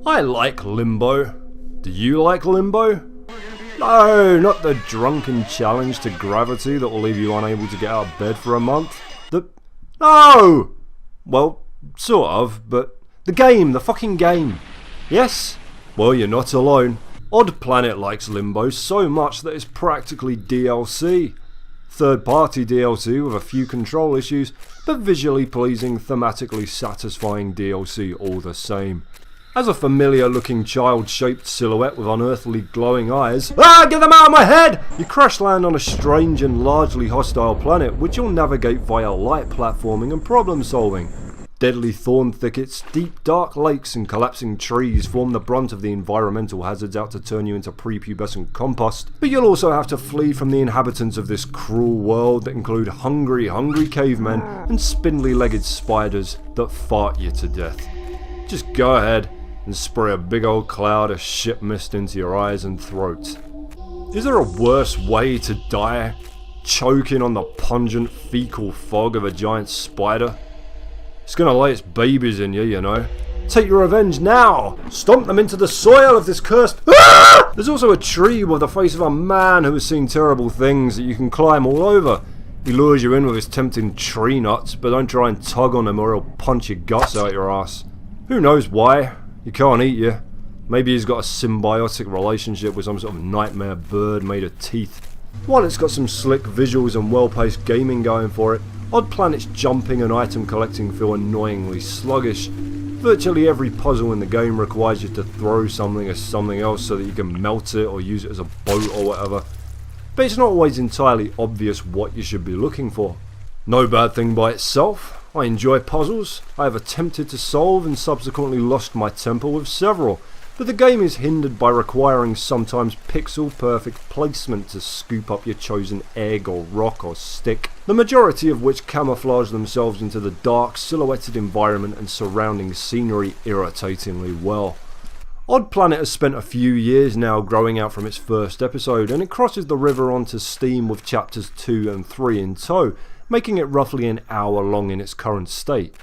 I like Limbo. Do you like Limbo? No, not the drunken challenge to gravity that will leave you unable to get out of bed for a month. No! Well, sort of, but the game, the fucking game. Yes? Well, you're not alone. ODDPLANET likes Limbo so much that it's practically DLC. Third-party DLC with a few control issues, but visually pleasing, thematically satisfying DLC all the same. As a familiar-looking child-shaped silhouette with unearthly glowing eyes, get them out of my head! You crash land on a strange and largely hostile planet, which you'll navigate via light platforming and problem-solving. Deadly thorn thickets, deep dark lakes and collapsing trees form the brunt of the environmental hazards out to turn you into prepubescent compost, but you'll also have to flee from the inhabitants of this cruel world that include hungry cavemen and spindly-legged spiders that fart you to death. Just go ahead and spray a big old cloud of shit mist into your eyes and throat. Is there a worse way to die? Choking on the pungent fecal fog of a giant spider? It's gonna lay its babies in you, you know. Take your revenge now! Stomp them into the soil of this cursed... Ah! There's also a tree with the face of a man who has seen terrible things that you can climb all over. He lures you in with his tempting tree nuts, but don't try and tug on him or he'll punch your guts out your ass. Who knows why? He can't eat you. Maybe he's got a symbiotic relationship with some sort of nightmare bird made of teeth. While it's got some slick visuals and well-paced gaming going for it, ODDPLANET's jumping and item collecting feel annoyingly sluggish. Virtually every puzzle in the game requires you to throw something at something else so that you can melt it or use it as a boat or whatever. But it's not always entirely obvious what you should be looking for. No bad thing by itself. I enjoy puzzles. I have attempted to solve and subsequently lost my temper with several. But the game is hindered by requiring sometimes pixel-perfect placement to scoop up your chosen egg or rock or stick, the majority of which camouflage themselves into the dark, silhouetted environment and surrounding scenery irritatingly well. ODDPLANET has spent a few years now growing out from its first episode, and it crosses the river onto Steam with chapters 2 and 3 in tow, making it roughly an hour long in its current state.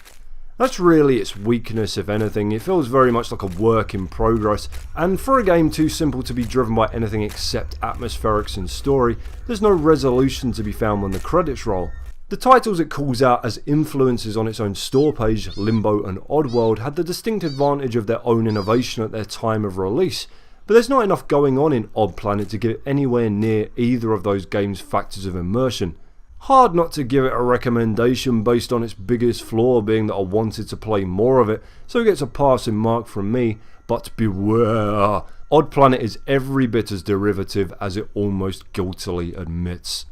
That's really its weakness, if anything. It feels very much like a work in progress, and for a game too simple to be driven by anything except atmospherics and story, there's no resolution to be found when the credits roll. The titles it calls out as influences on its own store page, Limbo and Oddworld, had the distinct advantage of their own innovation at their time of release, but there's not enough going on in ODDPLANET to get it anywhere near either of those games' factors of immersion. Hard not to give it a recommendation based on its biggest flaw being that I wanted to play more of it, so it gets a passing mark from me, but beware, ODDPLANET is every bit as derivative as it almost guiltily admits.